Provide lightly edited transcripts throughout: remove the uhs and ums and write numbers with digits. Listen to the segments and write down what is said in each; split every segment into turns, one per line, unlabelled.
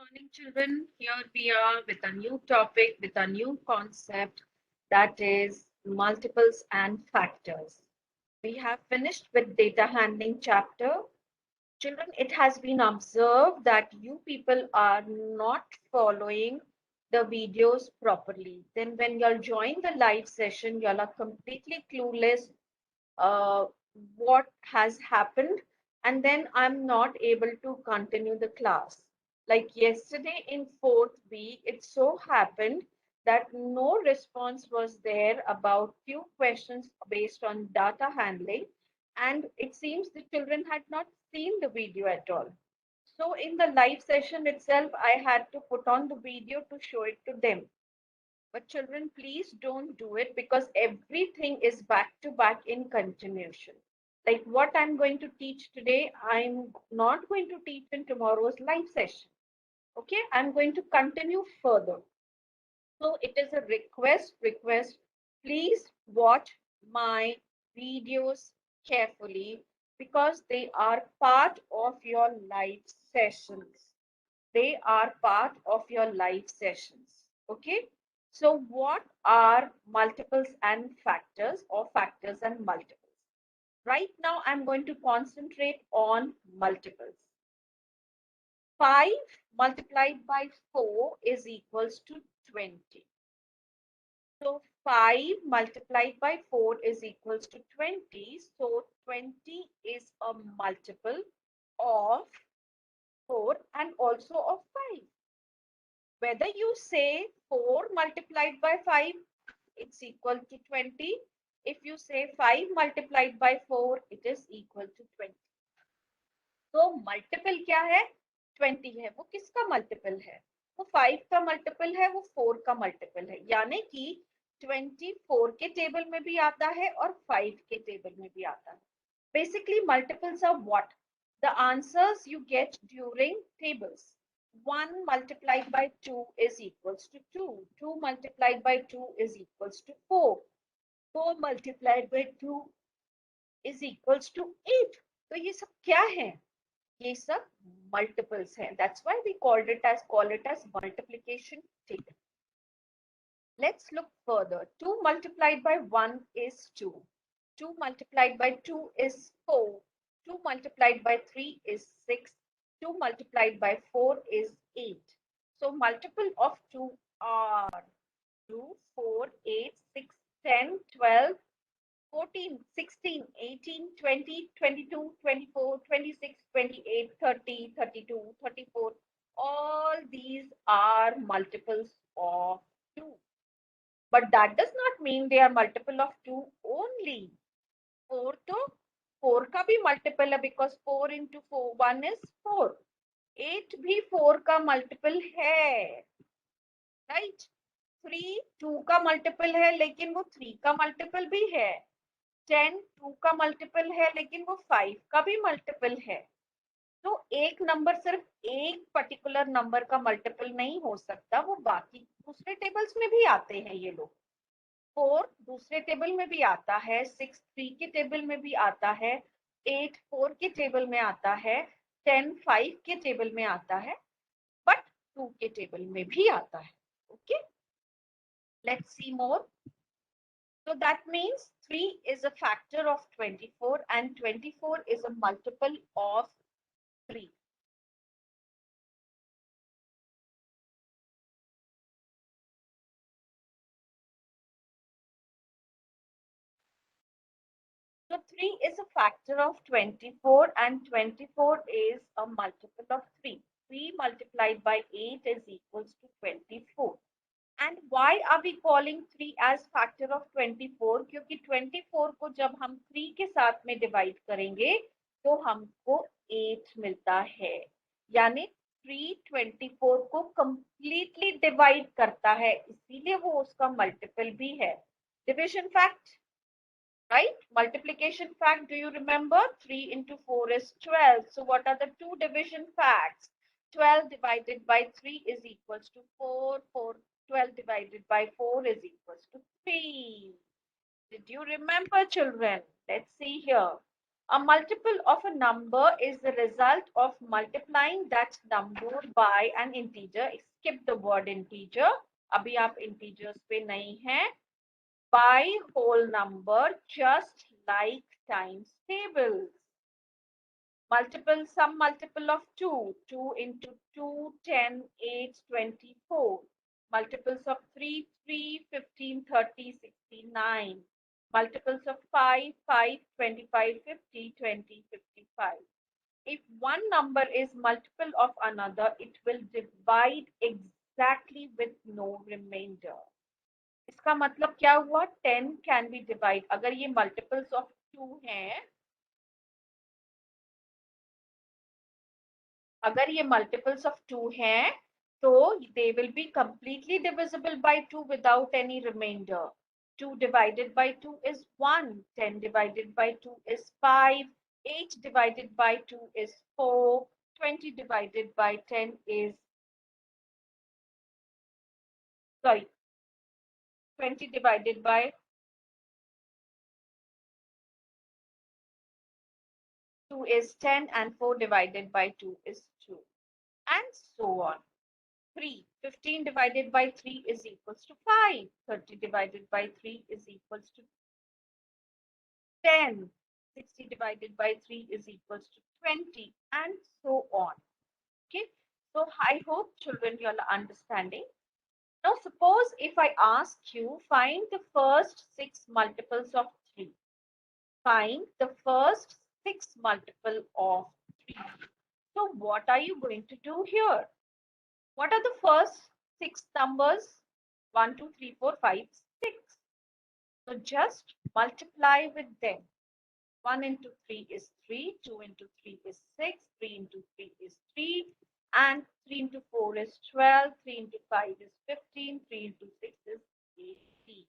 Morning, children. Here we are with a new topic, with a new concept that is multiples and factors. We have finished with data handling chapter. Children, it has been observed that you people are not following the videos properly. Then when you'll join the live session, you'll are completely clueless uh, what has happened, and then I'm not able to continue the class. Like yesterday in 4th week, it so happened that no response was there about few questions based on data handling, and it seems the children had not seen the video at all. So in the live session itself, I had to put on the video to show it to them. But children, please don't do it because everything is back to back in continuation. Like what I'm going to teach today, I'm not going to teach in tomorrow's live session. Okay, I'm going to continue further. So it is a request. Please watch my videos carefully because they are part of your live sessions. They are part of your live sessions. Okay. So what are multiples and factors or factors and multiples? Right now, I'm going to concentrate on multiples. 5 multiplied by 4 is equals to 20. So 5 multiplied by 4 is equals to 20. So 20 is a multiple of 4 and also of 5. Whether you say 4 multiplied by 5, it's equal to 20. If you say 5 multiplied by 4, it is equal to 20. तो multiple क्या है? 20 है. वो किसका multiple है? वो 5 का multiple है, वो 4 का मल्टीपल है. यानी कि 24 के टेबल में भी आता है और 5 के टेबल में भी आता है. Basically, multiples are what? The answers you get during tables. 1 multiplied by 2 is equals to 2. 2 multiplied by 2 is equals to 4. 4 multiplied by 2 is equals to 8. तो ये सब क्या है? ये सब multiples हैं. That's why we call it as multiplication table. Let's look further. 2 multiplied by 1 is 2. 2 multiplied by 2 is 4. 2 multiplied by 3 is 6. 2 multiplied by 4 is 8. So multiple of 2 are 2, 4, 8, 6, 10, 12, 14, 16, 18, 20, 22, 24, 26, 28, 30, 32, 34. All these are multiples of 2. But that does not mean they are multiple of 2 only. 4 to 4 का भी multiple है because 4 into 4, 1 is 4. 8 भी 4 का multiple है. Right? 3 2 का multiple है लेकिन वो 3 का multiple भी है. 10 2 का multiple है लेकिन वो 5 का भी multiple है. तो एक नंबर सिर्फ एक पर्टिकुलर नंबर का मल्टीपल नहीं हो सकता, वो बाकी दूसरे टेबल्स में भी आते हैं ये लोग. 4 दूसरे टेबल में भी आता है, 6 3 के टेबल में भी आता है, 8 4 के टेबल में आता है, 10 5 के टेबल में आता है, बट 2 के टेबल में भी आता है. Okay, let's see more. So that means 3 is a factor of 24 and 24 is a multiple of 3. So 3 is a factor of 24 and 24 is a multiple of 3. 3 multiplied by 8 is equals to 24. And why are we calling 3 as factor of 24? क्योंकि 24 को जब हम 3 के साथ में divide करेंगे तो हमको 8 मिलता है. यानी 3 24 को कंप्लीटली डिवाइड करता है, इसीलिए वो उसका मल्टीपल भी है. Division fact, right? Multiplication fact, do you remember? 3 into 4 is 12. So what are the two division facts? 12 divided by 3 is equals to 4. 12 divided by 4 is equals to 3. Did you remember, children? Let's see here. A multiple of a number is the result of multiplying that number by an integer. Skip the word integer. अभी आप integers पे नहीं हैं. By whole number, just like times tables. Multiple, some multiple of 2. 2 into 2, 10, 8, 24. Multiples of 3, 3, 15, 30, 69. Multiples of 5, 5, 25, 50, 20, 55. If one number is multiple of another, it will divide exactly with no remainder. इसका मतलब क्या हुआ? 10 can be divided. अगर ये multiples of 2 हैं, अगर ये multiples of 2 हैं, तो they will be completely divisible by 2 without any remainder. 2 divided by 2 is 1. 10 divided by 2 is 5. 8 divided by 2 is 4. 20 divided by 10 is, sorry, 20 divided by 2 is 10, and 4 divided by 2 is 2, and so on. 3. 15 divided by 3 is equals to 5. 30 divided by 3 is equals to 10. 60 divided by 3 is equals to 20, and so on. Okay. So I hope children you are understanding. Now suppose if I ask you find the first 6 multiples of 3. Find the first 6 multiple of 3. So what are you going to do here? What are the first 6 numbers? 1, 2, 3, 4, 5, 6. So just multiply with them. 1 into 3 is 3, 2 into 3 is 6, 3 into 3 is 3, and 3 into 4 is 12, 3 into 5 is 15, 3 into 6 is 18.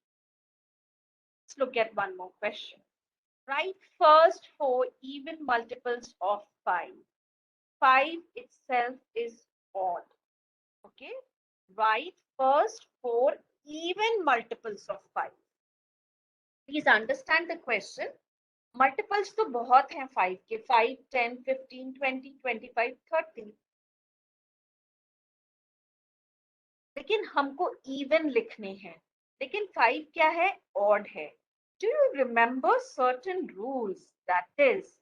Let's look at one more question. Write first 4 even multiples of 5. 5 itself is odd. Okay. Write first 4 even multiples of 5. Please understand the question. Multiples तो बहुत हैं 5 के. 5, 10, 15, 20, 25, 30. लेकिन हमको even लिखने हैं. लेकिन 5 क्या है? Odd है. Do you remember certain rules? That is,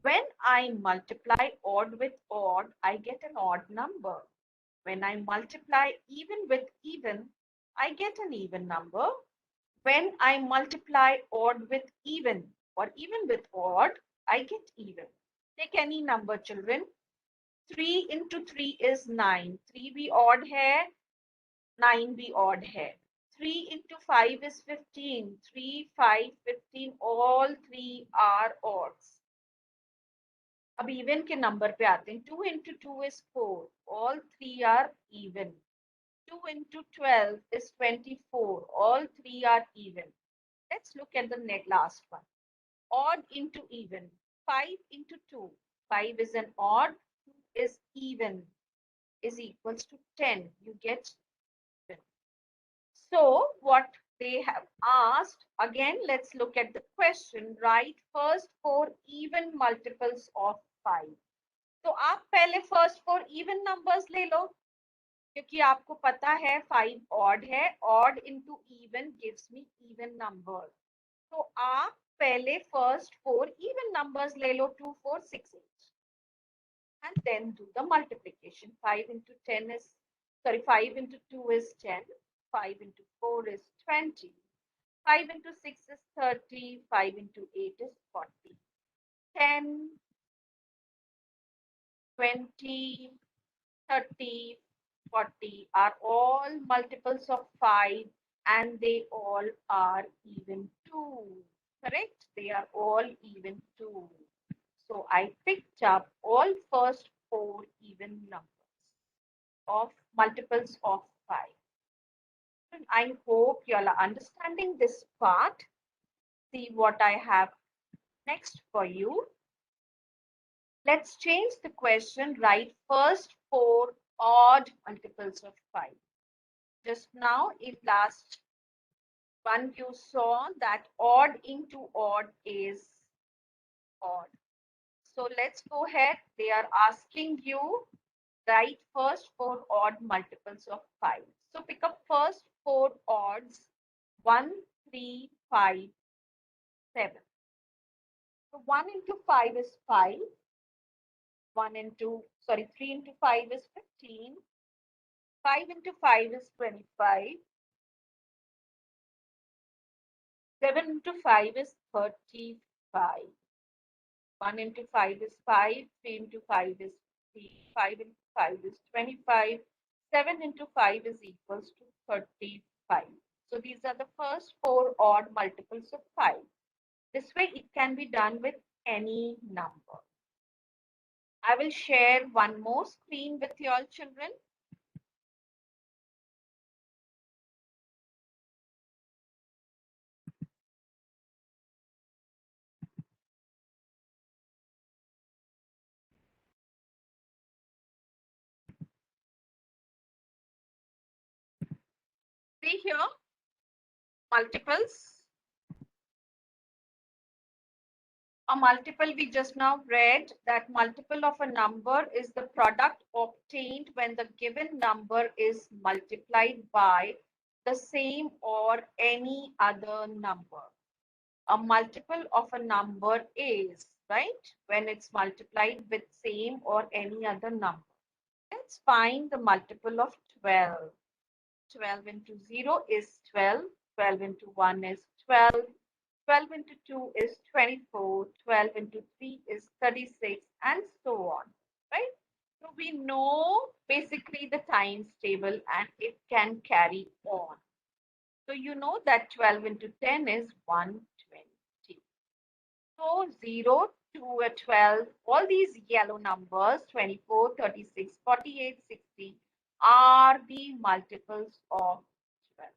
when I multiply odd with odd, I get an odd number. When I multiply even with even, I get an even number. When I multiply odd with even or even with odd, I get even. Take any number, children. 3 into 3 is 9. 3 भी odd है, 9 भी odd है. 3 into 5 is 15. 3, 5, 15, all 3 are odds. अब even के number पे आते हैं. 2 into 2 is 4. All 3 are even. 2 into 12 is 24. All 3 are even. Let's look at the last one. Odd into even. 5 into 2. 5 is an odd. 2 is even. Is equals to 10. You get even. So what they have asked, again, let's look at the question. Write first 4 even multiples of 5. तो आप पहले first 4 even numbers ले लो, क्योंकि आपको पता है 5 odd है. Odd into even gives me even number. तो आप पहले first 4 even numbers ले लो. 2, 4, 6, 8. And then do the multiplication. 5 into 10 is, sorry, 5 into 2 is 10. 5 into 4 is 20. 5 into 6 is 30. 5 into 8 is 40. 10, 20, 30, 40 are all multiples of 5, and they all are even 2. Correct? They are all even 2. So I picked up all first 4 even numbers of multiples of 5. And I hope you all are understanding this part. See what I have next for you. Let's change the question. Write first 4 odd multiples of 5. Just now in last one you saw that odd into odd is odd. So let's go ahead. They are asking you write first 4 odd multiples of 5. So pick up first 4 odds 1, 3, 5, 7. So 1 into 5 is 5. 3 into 5 is 15. 5 into 5 is 25. 7 into 5 is 35. 1 into 5 is 5. 3 into 5 is 3. 5 into 5 is 25. 7 into 5 is equals to 35. So these are the first 4 odd multiples of 5. This way it can be done with any number. I will share one more screen with you all children. See here, multiples. A multiple we just now read that multiple of a number is the product obtained when the given number is multiplied by the same or any other number. A multiple of a number is, right, when it's multiplied with same or any other number. Let's find the multiple of 12. 12 into 0 is 12. 12 into 1 is 12. 12 into 2 is 24, 12 into 3 is 36, and so on, right? So we know basically the times table and it can carry on. So you know that 12 into 10 is 120. So 0 to 12, all these yellow numbers, 24, 36, 48, 60, are the multiples of 12.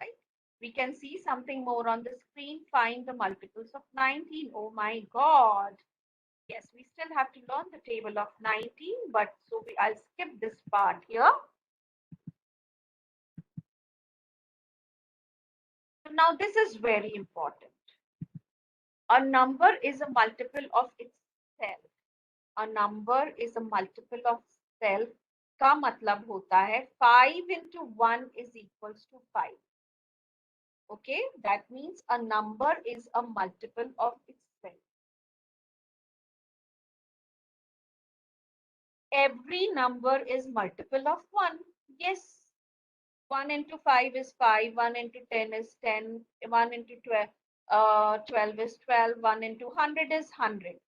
Right? We can see something more on the screen. Find the multiples of 19. Oh my God. Yes, we still have to learn the table of 19, but I'll skip this part here. So now this is very important. A number is a multiple of itself. A number is a multiple of self. का मतलब होता है 5 into 1 is equals to 5. Okay, that means a number is a multiple of itself. Every number is multiple of 1. Yes, 1 into 5 is 5, 1 into 10 is 10, 1 into 12 is 12, 1 into 100 is 100.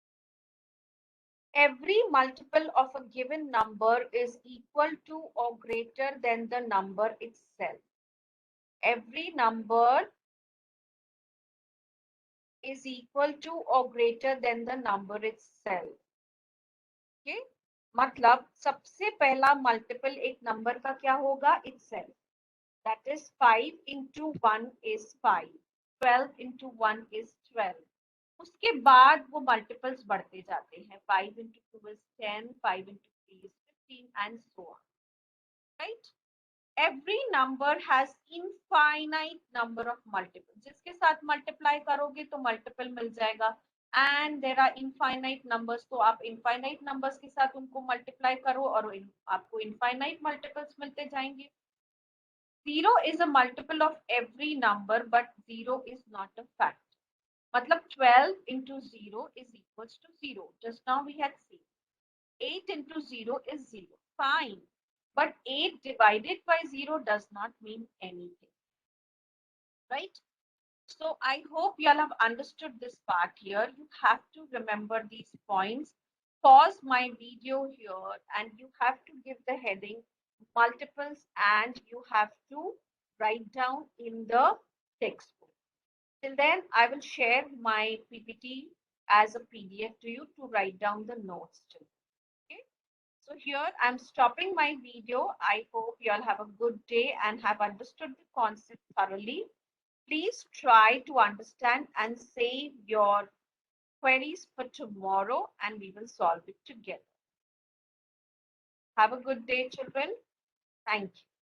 Every multiple of a given number is equal to or greater than the number itself. Every number is equal to or greater than the number itself. Okay? मतलब सबसे पहला multiple एक number का क्या होगा? Itself. That is 5 into 1 is 5. 12 into 1 is 12. उसके बाद वो multiples बढ़ते जाते हैं. 5 into 2 is 10, 5 into 3 is 15, and so on. Right? Every number has infinite number of multiples. जिसके साथ multiply करोगे तो multiple मिल जाएगा. And there are infinite numbers. तो आप infinite numbers के साथ उनको multiply करो और आपको infinite multiples मिलते जाएंगे. 0 is a multiple of every number, but 0 is not a fact. मतलब 12 into 0 is equals to 0. Just now we had seen. 8 into 0 is 0. Fine. But 8 divided by 0 does not mean anything. Right? So I hope you all have understood this part here. You have to remember these points. Pause my video here and you have to give the heading multiples and you have to write down in the textbook. Till then, I will share my PPT as a PDF to you to write down the notes too. Okay. So here I'm stopping my video. I hope you all have a good day and have understood the concept thoroughly. Please try to understand and save your queries for tomorrow and we will solve it together. Have a good day, children. Thank you.